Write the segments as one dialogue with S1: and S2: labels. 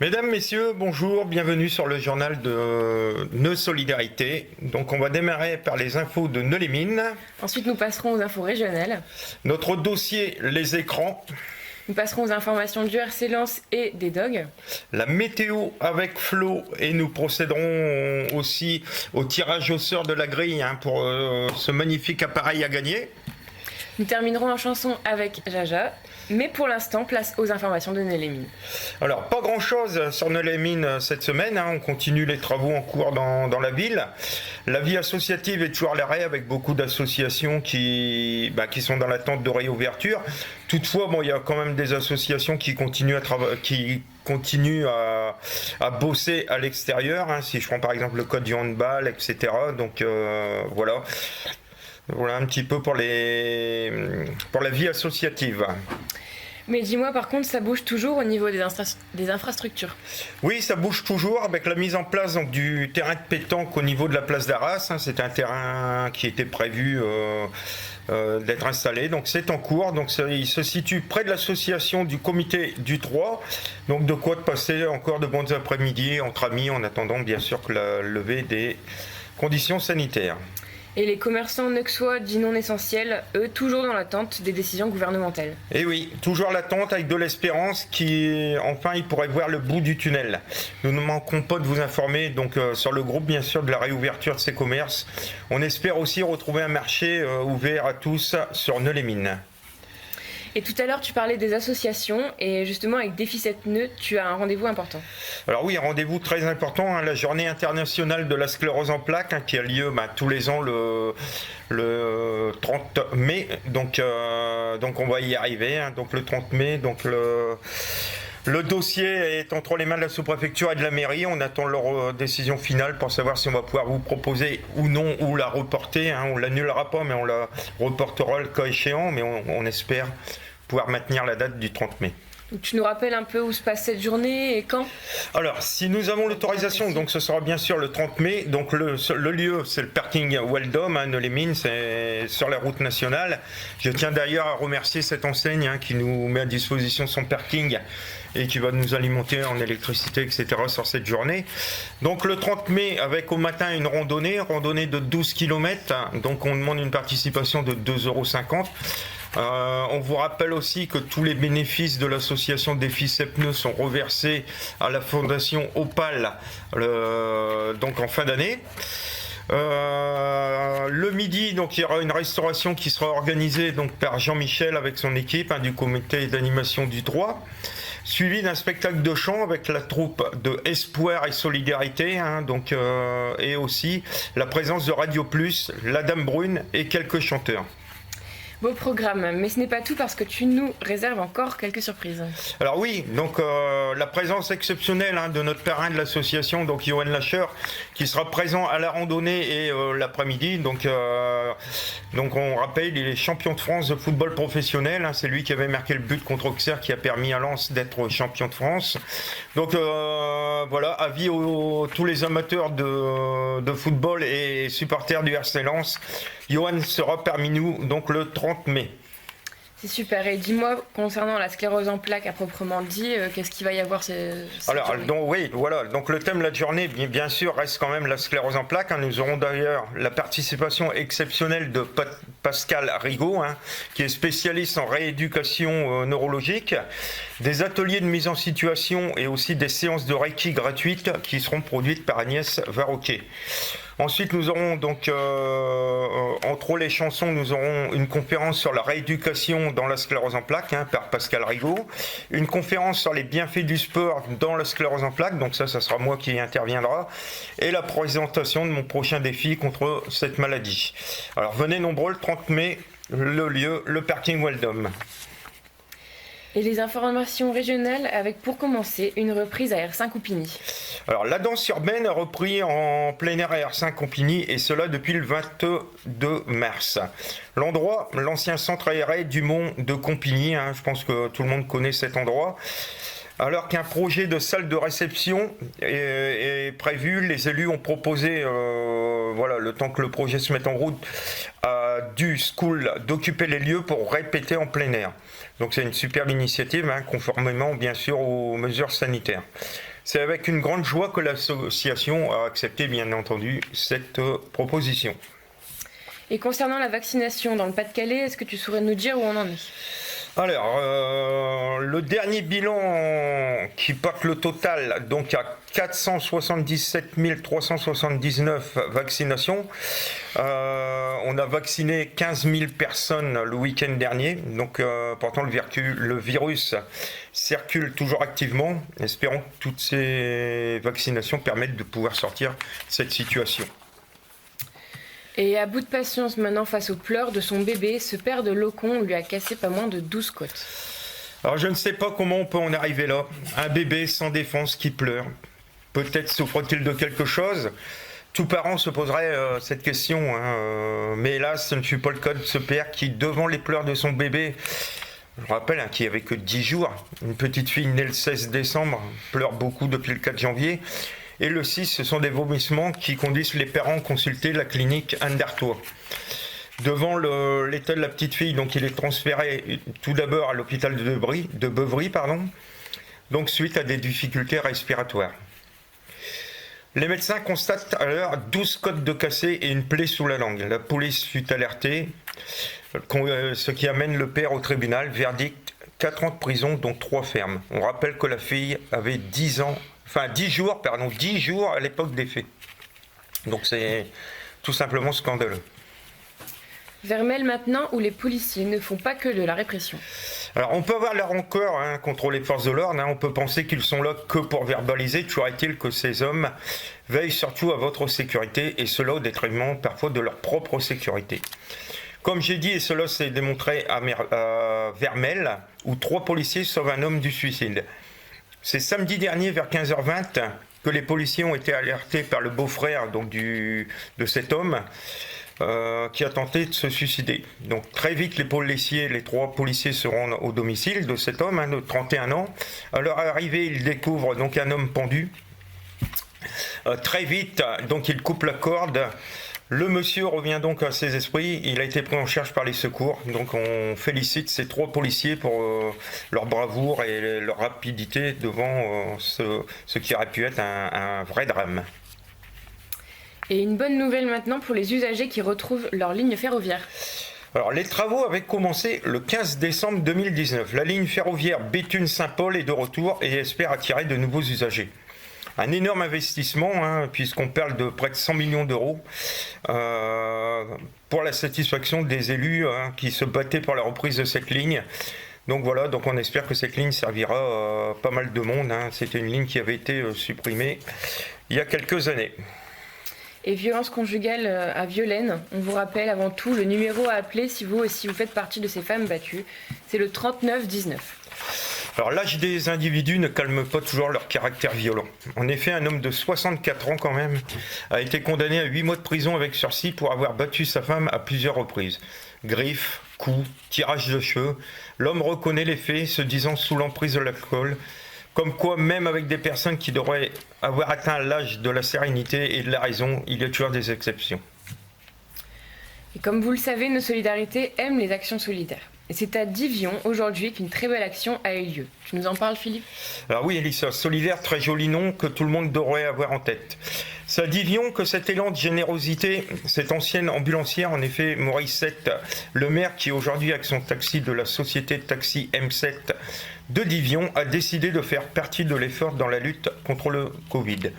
S1: Mesdames, Messieurs, bonjour, bienvenue sur le journal de Nœud Solidarité. Donc on va démarrer par les infos de Nœud-les-Mines.
S2: Ensuite, nous passerons aux infos régionales.
S1: Notre dossier, les écrans.
S2: Nous passerons aux informations du RC Lens et des dogs.
S1: La météo avec Flo et nous procéderons aussi au tirage au sort de la grille pour ce magnifique appareil à gagner.
S2: Nous terminerons en chanson avec Jaja. Mais pour l'instant, place aux informations de Nœud-les-Mines.
S1: Alors, pas grand-chose sur Nœud-les-Mines cette semaine. On continue les travaux en cours dans la ville. La vie associative est toujours à l'arrêt avec beaucoup d'associations qui sont dans l'attente de réouverture. Toutefois, il y a quand même des associations qui continuent à bosser à l'extérieur. Si je prends par exemple le code du handball, etc. Donc voilà. Voilà un petit peu pour la vie associative.
S2: Mais dis-moi, par contre, ça bouge toujours au niveau des infrastructures.
S1: Oui, ça bouge toujours avec la mise en place du terrain de pétanque au niveau de la place d'Arras. C'est un terrain qui était prévu d'être installé, donc c'est en cours. Donc il se situe près de l'association du comité du 3. Donc de quoi de passer encore de bons après-midi entre amis en attendant bien sûr que la levée des conditions sanitaires.
S2: Et les commerçants neuxois dits non essentiels, eux, toujours dans l'attente des décisions gouvernementales.
S1: Et oui, toujours l'attente avec de l'espérance enfin ils pourraient voir le bout du tunnel. Nous ne manquerons pas de vous informer donc sur le groupe bien sûr de la réouverture de ces commerces. On espère aussi retrouver un marché ouvert à tous sur Nœud-les-Mines.
S2: Et tout à l'heure, tu parlais des associations, et justement, avec Défi 7 nœuds, tu as un rendez-vous important.
S1: Alors oui, un rendez-vous très important, la journée internationale de la sclérose en plaques, qui a lieu tous les ans le 30 mai. Donc on va y arriver, donc le 30 mai. Donc le dossier est entre les mains de la sous-préfecture et de la mairie. On attend leur décision finale pour savoir si on va pouvoir vous proposer ou non, ou la reporter. On l'annulera pas, mais on la reportera le cas échéant. Mais on espère pouvoir maintenir la date du 30 mai.
S2: Donc, tu nous rappelles un peu où se passe cette journée et quand ?
S1: Alors, si nous avons l'autorisation, donc ce sera bien sûr le 30 mai. Donc le lieu, c'est le parking Weldom, Nœud-les-Mines, c'est sur la route nationale. Je tiens d'ailleurs à remercier cette enseigne qui nous met à disposition son parking et qui va nous alimenter en électricité, etc. sur cette journée. Donc le 30 mai, avec au matin une randonnée de 12 km. Donc on demande une participation de 2,50 €. On vous rappelle aussi que tous les bénéfices de l'association Défi 7 nœuds sont reversés à la fondation Opal donc en fin d'année. Le midi, donc il y aura une restauration qui sera organisée donc par Jean-Michel avec son équipe du comité d'animation du 3, suivi d'un spectacle de chant avec la troupe de Espoir et Solidarité, et aussi la présence de Radio Plus, la Dame Brune et quelques chanteurs.
S2: Beau programme, mais ce n'est pas tout parce que tu nous réserves encore quelques surprises.
S1: Alors oui, donc la présence exceptionnelle de notre parrain de l'association, donc Johan Lacher, qui sera présent à la randonnée et l'après-midi. Donc on rappelle, il est champion de France de football professionnel. C'est lui qui avait marqué le but contre Auxerre qui a permis à Lens d'être champion de France. Donc voilà, avis tous les amateurs de football et supporters du RC Lens. Johan sera parmi nous donc le 30 mai.
S2: C'est super. Et dis-moi, concernant la sclérose en plaques à proprement dit, qu'est-ce qu'il va y avoir cette journée ?
S1: Donc le thème de la journée, bien sûr, reste quand même la sclérose en plaques. Nous aurons d'ailleurs la participation exceptionnelle de Pascal Rigaud, qui est spécialiste en rééducation neurologique, des ateliers de mise en situation et aussi des séances de Reiki gratuites qui seront produites par Agnès Varroquet. Ensuite, nous aurons donc, entre les chansons, nous aurons une conférence sur la rééducation dans la sclérose en plaques par Pascal Rigaud, une conférence sur les bienfaits du sport dans la sclérose en plaques, donc ça sera moi qui interviendra, et la présentation de mon prochain défi contre cette maladie. Alors venez nombreux le 30 mai, le lieu, le parking Weldom.
S2: Et les informations régionales avec pour commencer une reprise à R5 Oupigny.
S1: Alors la danse urbaine a repris en plein air à R5 Oupigny et cela depuis le 22 mars. L'endroit, l'ancien centre aéré du Mont de Compigny, je pense que tout le monde connaît cet endroit. Alors qu'un projet de salle de réception est prévu, les élus ont proposé, le temps que le projet se mette en route, à du school d'occuper les lieux pour répéter en plein air. Donc c'est une superbe initiative, conformément bien sûr aux mesures sanitaires. C'est avec une grande joie que l'association a accepté, bien entendu, cette proposition.
S2: Et concernant la vaccination dans le Pas-de-Calais, est-ce que tu saurais nous dire où on en est ?
S1: Alors, le dernier bilan qui porte le total donc à 477 379 vaccinations. On a vacciné 15 000 personnes le week-end dernier. Donc, pourtant, le virus circule toujours activement. Espérons que toutes ces vaccinations permettent de pouvoir sortir de cette situation.
S2: Et à bout de patience maintenant face aux pleurs de son bébé, ce père de Locon lui a cassé pas moins de 12 côtes.
S1: Alors je ne sais pas comment on peut en arriver là. Un bébé sans défense qui pleure. Peut-être souffre-t-il de quelque chose. Tout parent se poserait cette question. Mais hélas, ce ne fut pas le cas de ce père qui, devant les pleurs de son bébé, je rappelle, qui avait que 10 jours, une petite fille née le 16 décembre, pleure beaucoup depuis le 4 janvier. Et le 6, ce sont des vomissements qui conduisent les parents à consulter la clinique Anne d'Artois. Devant l'état de la petite fille, donc il est transféré tout d'abord à l'hôpital de Beuvry, donc suite à des difficultés respiratoires. Les médecins constatent alors 12 côtes de cassé et une plaie sous la langue. La police fut alertée, ce qui amène le père au tribunal. Verdict, 4 ans de prison, dont 3 fermes. On rappelle que la fille avait 10 jours à l'époque des faits. Donc c'est tout simplement scandaleux.
S2: Vermelles maintenant, où les policiers ne font pas que de la répression.
S1: Alors on peut avoir la rancœur contre les forces de l'ordre, on peut penser qu'ils sont là que pour verbaliser, toujours est-il que ces hommes veillent surtout à votre sécurité, et cela au détriment parfois de leur propre sécurité. Comme j'ai dit, et cela s'est démontré à Vermelles, où 3 policiers sauvent un homme du suicide. C'est samedi dernier vers 15h20 que les policiers ont été alertés par le beau-frère de cet homme qui a tenté de se suicider. Donc très vite les 3 policiers se rendent au domicile de cet homme de 31 ans. À leur arrivée, ils découvrent donc un homme pendu. Très vite, donc ils coupent la corde. Le monsieur revient donc à ses esprits, il a été pris en charge par les secours, donc on félicite ces 3 policiers pour leur bravoure et leur rapidité devant ce qui aurait pu être un vrai drame.
S2: Et une bonne nouvelle maintenant pour les usagers qui retrouvent leur ligne ferroviaire.
S1: Alors les travaux avaient commencé le 15 décembre 2019. La ligne ferroviaire Béthune-Saint-Paul est de retour et espère attirer de nouveaux usagers. Un énorme investissement, puisqu'on parle de près de 100 millions d'euros pour la satisfaction des élus qui se battaient pour la reprise de cette ligne. Donc voilà, donc on espère que cette ligne servira à pas mal de monde. C'était une ligne qui avait été supprimée il y a quelques années.
S2: Et violence conjugale à Violaine, on vous rappelle avant tout le numéro à appeler si vous faites partie de ces femmes battues. C'est le 3919.
S1: Alors l'âge des individus ne calme pas toujours leur caractère violent. En effet, un homme de 64 ans quand même a été condamné à 8 mois de prison avec sursis pour avoir battu sa femme à plusieurs reprises. Griffes, coups, tirage de cheveux. L'homme reconnaît les faits, se disant sous l'emprise de l'alcool. Comme quoi, même avec des personnes qui devraient avoir atteint l'âge de la sérénité et de la raison, il y a toujours des exceptions.
S2: Et comme vous le savez, nos solidarités aiment les actions solidaires. Et c'est à Divion, aujourd'hui, qu'une très belle action a eu lieu. Tu nous en parles, Philippe ?
S1: Alors oui, Elissa, Solidaire, très joli nom que tout le monde devrait avoir en tête. C'est à Divion que cet élan de générosité, cette ancienne ambulancière, en effet, Morissette Lemaire, qui aujourd'hui, avec son taxi de la société de taxi M7 de Divion, a décidé de faire partie de l'effort dans la lutte contre le Covid.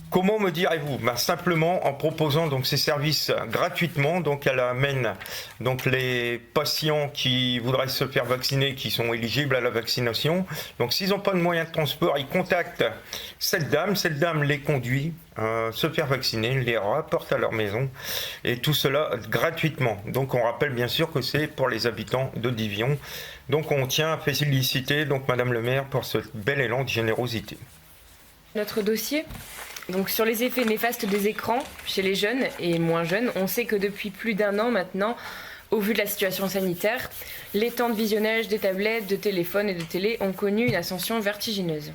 S1: Comment me direz-vous ? Simplement en proposant donc ces services gratuitement. Donc elle amène donc les patients qui voudraient se faire vacciner, qui sont éligibles à la vaccination. Donc s'ils n'ont pas de moyens de transport, ils contactent cette dame les conduit se faire vacciner, les rapporte à leur maison et tout cela gratuitement. Donc on rappelle bien sûr que c'est pour les habitants de Divion. Donc on tient à féliciter donc Madame le maire pour ce bel élan de générosité.
S2: Notre dossier. Donc sur les effets néfastes des écrans chez les jeunes et moins jeunes, on sait que depuis plus d'1 an maintenant, au vu de la situation sanitaire, les temps de visionnage des tablettes, de téléphones et de télé ont connu une ascension vertigineuse.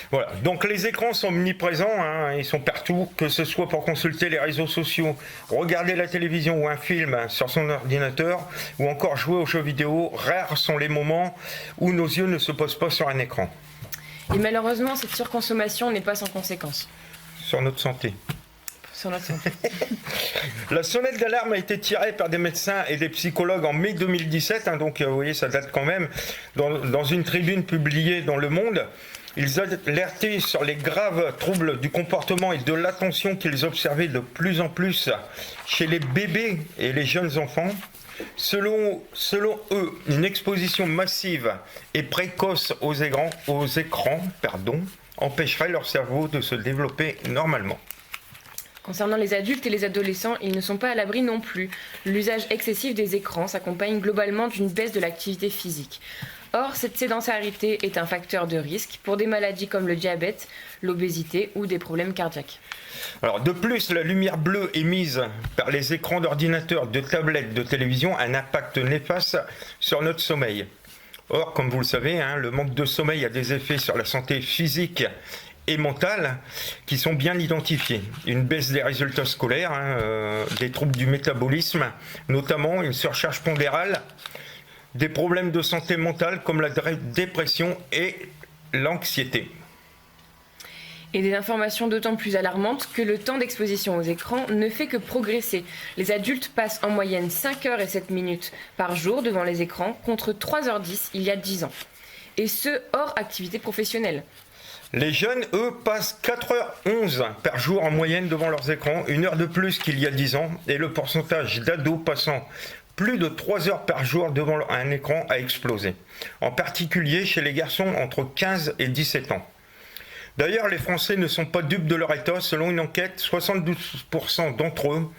S1: Voilà, donc les écrans sont omniprésents, ils sont partout, que ce soit pour consulter les réseaux sociaux, regarder la télévision ou un film sur son ordinateur, ou encore jouer aux jeux vidéo. Rares sont les moments où nos yeux ne se posent pas sur un écran.
S2: Et malheureusement, cette surconsommation n'est pas sans conséquences.
S1: Sur notre santé.
S2: Sur notre santé.
S1: La sonnette d'alarme a été tirée par des médecins et des psychologues en mai 2017, donc vous voyez, ça date quand même, dans une tribune publiée dans Le Monde. Ils alertaient sur les graves troubles du comportement et de l'attention qu'ils observaient de plus en plus chez les bébés et les jeunes enfants. Selon eux, une exposition massive et précoce aux écrans, empêcherait leur cerveau de se développer normalement.
S2: Concernant les adultes et les adolescents, ils ne sont pas à l'abri non plus. L'usage excessif des écrans s'accompagne globalement d'une baisse de l'activité physique. Or, cette sédentarité est un facteur de risque pour des maladies comme le diabète, l'obésité ou des problèmes cardiaques.
S1: Alors, de plus, la lumière bleue émise par les écrans d'ordinateur, de tablettes, de télévision a un impact néfaste sur notre sommeil. Or, comme vous le savez, le manque de sommeil a des effets sur la santé physique et mentale qui sont bien identifiés. Une baisse des résultats scolaires, des troubles du métabolisme, notamment une surcharge pondérale, des problèmes de santé mentale comme la dépression et l'anxiété.
S2: Et des informations d'autant plus alarmantes que le temps d'exposition aux écrans ne fait que progresser. Les adultes passent en moyenne 5 heures et 7 minutes par jour devant les écrans contre 3h10 il y a 10 ans. Et ce, hors activité professionnelle.
S1: Les jeunes, eux, passent 4h11 par jour en moyenne devant leurs écrans, une heure de plus qu'il y a 10 ans, et le pourcentage d'ados passant plus de 3 heures par jour devant un écran a explosé, en particulier chez les garçons entre 15 et 17 ans. D'ailleurs, les Français ne sont pas dupes de leur état. Selon une enquête, 72% d'entre eux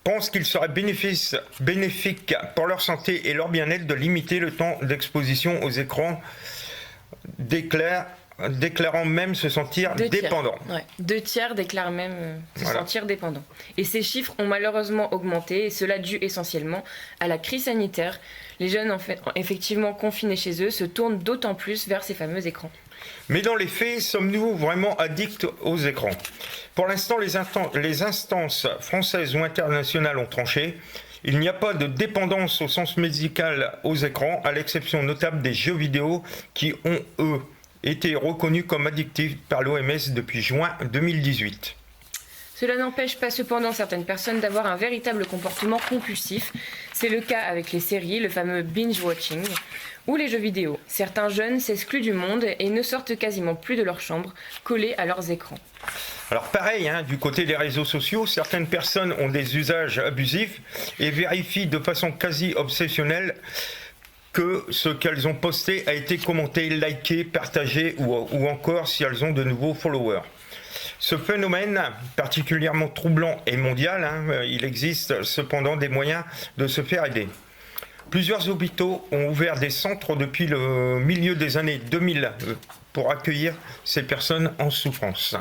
S1: pensent qu'il serait bénéfique pour leur santé et leur bien-être de limiter le temps d'exposition aux écrans, déclarant même se sentir dépendants.
S2: 2/3 déclarent même se sentir dépendants. Et ces chiffres ont malheureusement augmenté, et cela dû essentiellement à la crise sanitaire. Les jeunes, effectivement confinés chez eux, se tournent d'autant plus vers ces fameux écrans.
S1: Mais dans les faits, sommes-nous vraiment addicts aux écrans ? Pour l'instant, les instances françaises ou internationales ont tranché. Il n'y a pas de dépendance au sens médical aux écrans, à l'exception notable des jeux vidéo qui ont, eux, été reconnus comme addictifs par l'OMS depuis juin 2018.
S2: Cela n'empêche pas cependant certaines personnes d'avoir un véritable comportement compulsif. C'est le cas avec les séries, le fameux binge-watching, ou les jeux vidéo. Certains jeunes s'excluent du monde et ne sortent quasiment plus de leur chambre, collés à leurs écrans.
S1: Alors pareil, du côté des réseaux sociaux, certaines personnes ont des usages abusifs et vérifient de façon quasi obsessionnelle que ce qu'elles ont posté a été commenté, liké, partagé ou encore si elles ont de nouveaux followers. Ce phénomène particulièrement troublant et mondial, il existe cependant des moyens de se faire aider. Plusieurs hôpitaux ont ouvert des centres depuis le milieu des années 2000 pour accueillir ces personnes en souffrance.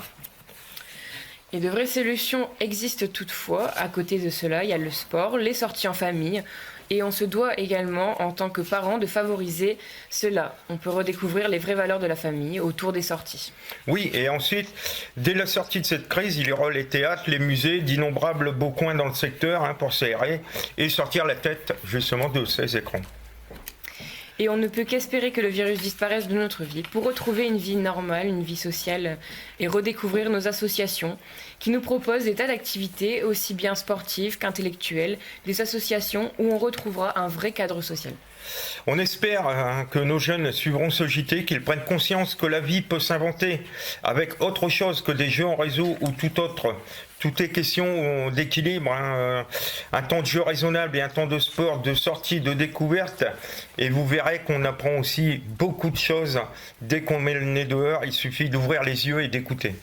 S2: Et de vraies solutions existent toutefois. À côté de cela, il y a le sport, les sorties en famille. Et on se doit également, en tant que parents, de favoriser cela. On peut redécouvrir les vraies valeurs de la famille autour des sorties.
S1: Oui, et ensuite, dès la sortie de cette crise, il y aura les théâtres, les musées, d'innombrables beaux coins dans le secteur pour s'aérer et sortir la tête justement de ces écrans.
S2: Et on ne peut qu'espérer que le virus disparaisse de notre vie pour retrouver une vie normale, une vie sociale et redécouvrir nos associations qui nous proposent des tas d'activités aussi bien sportives qu'intellectuelles, des associations où on retrouvera un vrai cadre social.
S1: On espère que nos jeunes suivront ce JT, qu'ils prennent conscience que la vie peut s'inventer avec autre chose que des jeux en réseau ou tout autre. Tout est question d'équilibre, un temps de jeu raisonnable et un temps de sport, de sortie, de découverte. Et vous verrez qu'on apprend aussi beaucoup de choses dès qu'on met le nez dehors. Il suffit d'ouvrir les yeux et d'écouter.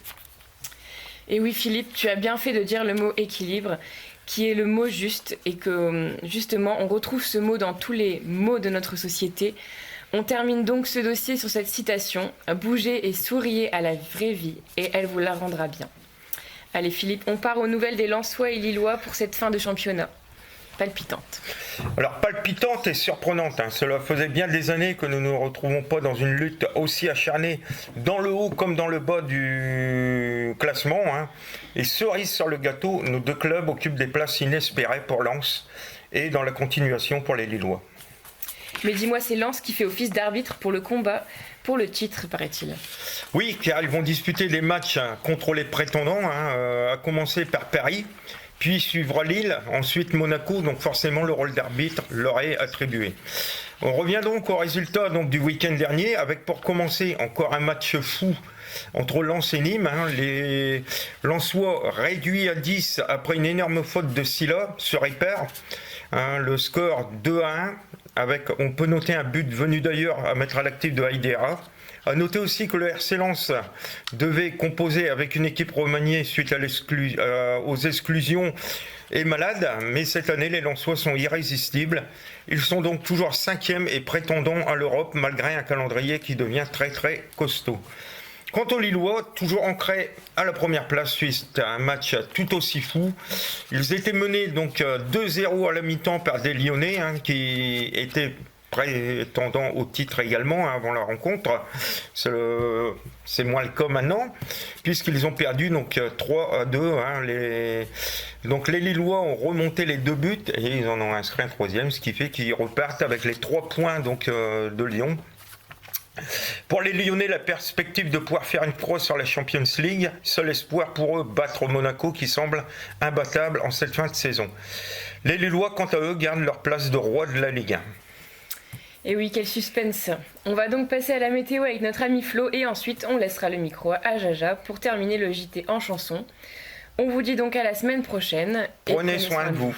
S2: Et oui Philippe, tu as bien fait de dire le mot équilibre, qui est le mot juste, et que justement on retrouve ce mot dans tous les mots de notre société. On termine donc ce dossier sur cette citation « Bougez et souriez à la vraie vie et elle vous la rendra bien ». Allez Philippe, on part aux nouvelles des Lensois et Lillois pour cette fin de championnat. Palpitante.
S1: Alors palpitante et surprenante, cela faisait bien des années que nous ne nous retrouvons pas dans une lutte aussi acharnée dans le haut comme dans le bas du classement. Et cerise sur le gâteau, nos deux clubs occupent des places inespérées pour Lens et dans la continuation pour les Lillois.
S2: Mais dis-moi, c'est Lens qui fait office d'arbitre pour pour le titre, paraît-il.
S1: Oui, car ils vont disputer des matchs contre les prétendants, à commencer par Paris, puis suivra Lille, ensuite Monaco, donc forcément le rôle d'arbitre leur est attribué. On revient donc au résultat donc, du week-end dernier, avec pour commencer encore un match fou entre Lens et Nîmes. Les Lensois réduits à 10 après une énorme faute de Sylla se répèrent. Le score 2-1, avec, on peut noter un but venu d'ailleurs à mettre à l'actif de Haïdera. A noter aussi que le RC Lens devait composer avec une équipe remaniée suite aux exclusions et malade, mais cette année les Lensois sont irrésistibles. Ils sont donc toujours 5e et prétendants à l'Europe malgré un calendrier qui devient très très costaud. Quant aux Lillois, toujours ancrés à la première place suite à un match tout aussi fou, ils étaient menés donc 2-0 à la mi-temps par des Lyonnais qui étaient prétendant au titre également avant la rencontre. C'est moins le cas maintenant, puisqu'ils ont perdu donc 3-2. Donc les Lillois ont remonté les 2 buts et ils en ont inscrit un 3e, ce qui fait qu'ils repartent avec les 3 points donc, de Lyon. Pour les Lyonnais, la perspective de pouvoir faire une croix sur la Champions League, seul espoir pour eux, battre Monaco qui semble imbattable en cette fin de saison. Les Lillois, quant à eux, gardent leur place de roi de la Ligue 1.
S2: Et oui, quel suspense. On va donc passer à la météo avec notre ami Flo et ensuite on laissera le micro à Jaja pour terminer le JT en chanson. On vous dit donc à la semaine prochaine. Et
S1: prenez soin de vous.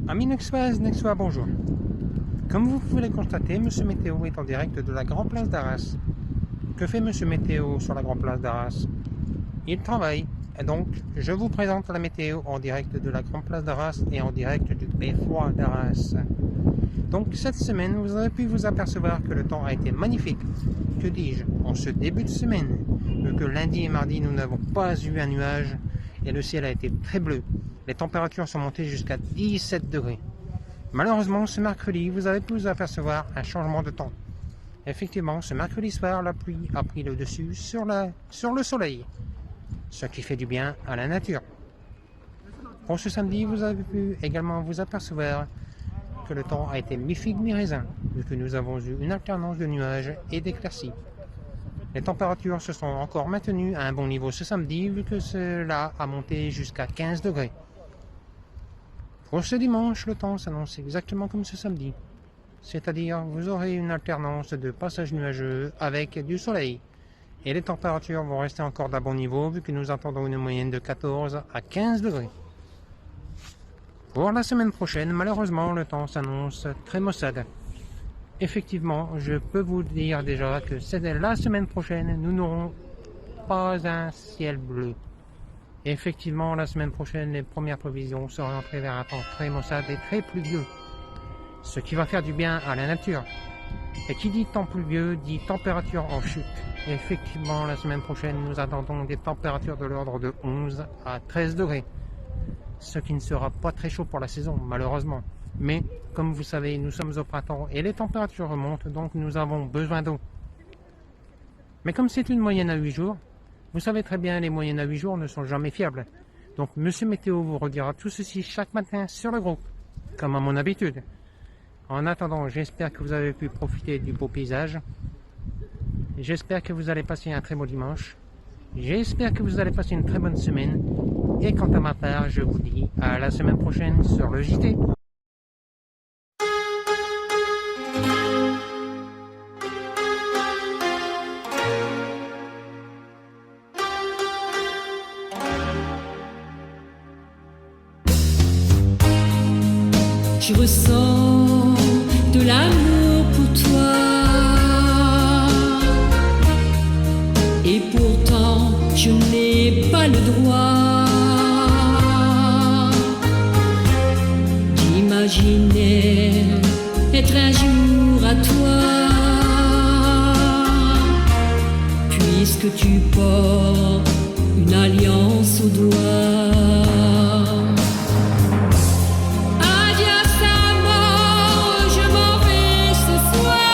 S3: Amis Nexois, bonjour. Comme vous pouvez le constater, Monsieur Météo est en direct de la Grande Place d'Arras. Que fait Monsieur Météo sur la Grande Place d'Arras? Il travaille. Et donc, je vous présente la météo en direct de la Grande Place d'Arras et en direct du Beffroi d'Arras. Donc, cette semaine, vous avez pu vous apercevoir que le temps a été magnifique. Que dis-je? En ce début de semaine, vu que lundi et mardi, nous n'avons pas eu un nuage et le ciel a été très bleu. Les températures sont montées jusqu'à 17 degrés. Malheureusement, ce mercredi, vous avez pu vous apercevoir un changement de temps. Effectivement, ce mercredi soir, la pluie a pris le dessus sur le soleil, ce qui fait du bien à la nature. Pour ce samedi, vous avez pu également vous apercevoir que le temps a été mi-figue mi-raisin, vu que nous avons eu une alternance de nuages et d'éclaircies. Les températures se sont encore maintenues à un bon niveau ce samedi, vu que cela a monté jusqu'à 15 degrés. Pour ce dimanche, le temps s'annonce exactement comme ce samedi. C'est-à-dire, vous aurez une alternance de passages nuageux avec du soleil. Et les températures vont rester encore d'un bon niveau, vu que nous attendons une moyenne de 14 à 15 degrés. Pour la semaine prochaine, malheureusement, le temps s'annonce très maussade. Effectivement, je peux vous dire déjà que la semaine prochaine, nous n'aurons pas un ciel bleu. Effectivement, la semaine prochaine, les premières prévisions seront orientées vers un temps très maussade et très pluvieux, ce qui va faire du bien à la nature. Et qui dit temps pluvieux dit température en chute. Et effectivement, la semaine prochaine, nous attendons des températures de l'ordre de 11 à 13 degrés, ce qui ne sera pas très chaud pour la saison, malheureusement. Mais, comme vous savez, nous sommes au printemps et les températures remontent, donc nous avons besoin d'eau. Mais comme c'est une moyenne à 8 jours, vous savez très bien, les moyennes à 8 jours ne sont jamais fiables. Donc, Monsieur Météo vous redira tout ceci chaque matin sur le groupe, comme à mon habitude. En attendant, j'espère que vous avez pu profiter du beau paysage. J'espère que vous allez passer un très beau dimanche. J'espère que vous allez passer une très bonne semaine. Et quant à ma part, je vous dis à la semaine prochaine sur le JT.
S4: Je ressens de l'amour pour toi et pourtant je n'ai pas le droit d'imaginer être un jour à toi, puisque tu portes une alliance au doigt. Soir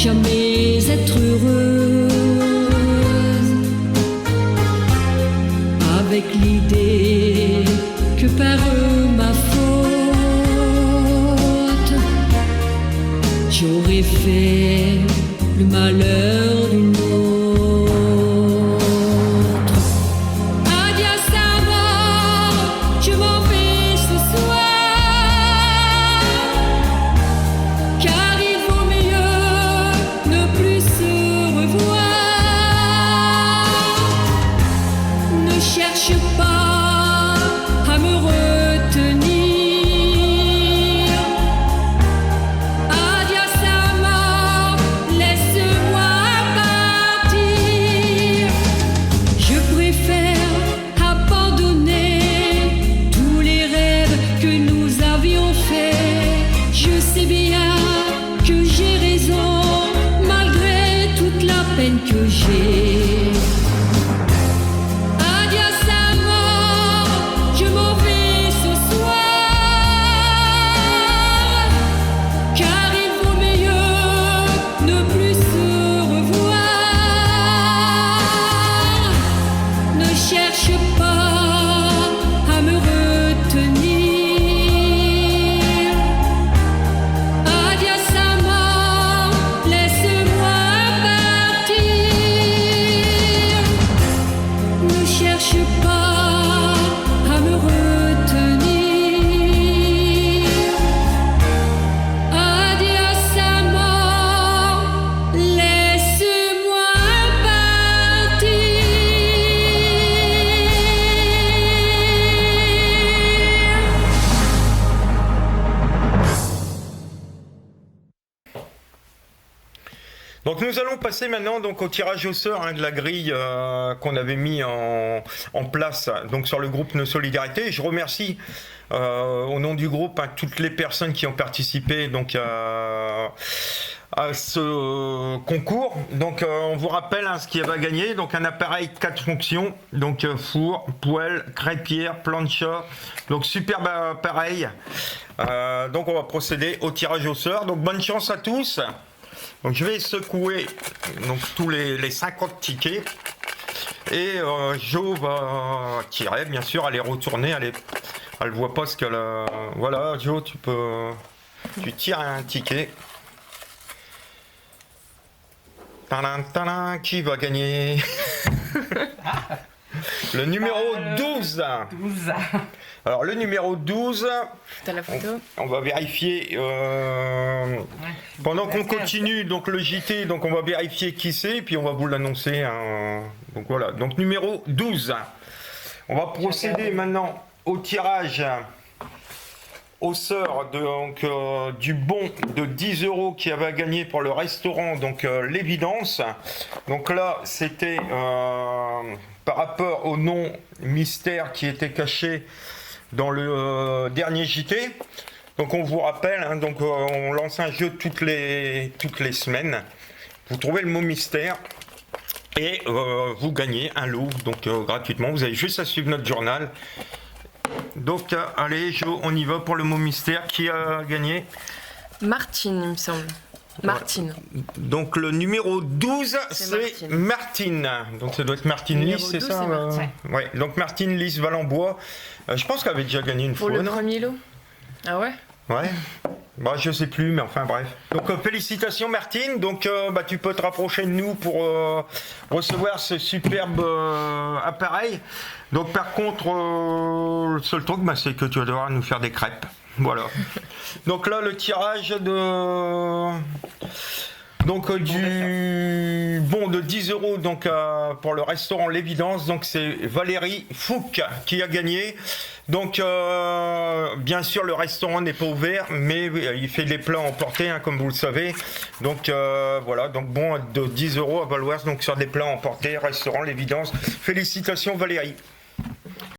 S4: jamais être heureuse avec l'idée que par ma faute j'aurais fait le malheur d'une autre. Adieu sa mort, je m'en vais ce soir, car il vaut mieux ne plus se revoir. Ne cherche pas à me retenir. Adieu sa mort, laisse-moi partir. Je préfère abandonner tous les rêves que nous avions faits. Je sais bien que j'ai raison, malgré toute la peine que j'ai. Adieu sa mort, je m'en vais ce soir, car il vaut mieux ne plus se revoir. Ne cherche pas à me retenir. Adieu sa mort, laisse-moi partir. Ne cherche pas à me retenir. Adieu sa mort, laisse-moi partir.
S1: Donc nous allons passer maintenant donc au tirage au sort de la grille qu'on avait mis en place donc sur le groupe Nos Solidarités. Je remercie au nom du groupe toutes les personnes qui ont participé donc à ce concours. Donc on vous rappelle ce qui va gagner. Donc un appareil 4 fonctions, donc four, poêle, crêpière, plancha, donc superbe appareil. Donc on va procéder au tirage au sort. Donc bonne chance à tous. Donc je vais secouer donc tous les 50 tickets et Jo va tirer, bien sûr, elle est retournée, elle voit pas ce qu'elle a. Voilà, Jo, tu tires un ticket. Tadam, tadam, qui va gagner? Le numéro 12. Alors le numéro 12,
S2: T'as la photo?
S1: on va vérifier pendant qu'on continue donc le JT, donc on va vérifier qui c'est, puis on va vous l'annoncer. Donc voilà, donc numéro 12. On va procéder maintenant au tirage au sort donc, du bon de 10 € qui avait gagné pour le restaurant donc l'Évidence. Donc là c'était par rapport au nom mystère qui était caché dans le dernier JT. Donc on vous rappelle, donc on lance un jeu toutes les semaines. Vous trouvez le mot mystère et vous gagnez un lot donc gratuitement. Vous avez juste à suivre notre journal. Donc allez Jo, on y va pour le mot mystère. Qui a gagné?
S2: Martine, il me semble. Martine.
S1: Donc le numéro 12, c'est Martine. Donc ça doit être Martine Lys, c'est ça? Ouais. Donc Martine Lys Valenbois. Je pense qu'elle avait déjà gagné une
S2: Pour
S1: fois.
S2: le premier lot. Ah ouais?
S1: Ouais. Bah, je sais plus, mais enfin bref. Donc félicitations Martine. Donc tu peux te rapprocher de nous pour recevoir ce superbe appareil. Donc par contre, le seul truc, c'est que tu vas devoir nous faire des crêpes. Voilà. Donc là, le tirage de du bon de 10 € donc pour le restaurant l'Évidence. Donc c'est Valérie Fouque qui a gagné. Donc bien sûr le restaurant n'est pas ouvert, mais il fait des plats emportés comme vous le savez. Donc voilà, donc bon de 10 € à Valois donc sur des plats emportés, restaurant l'Évidence. Félicitations Valérie.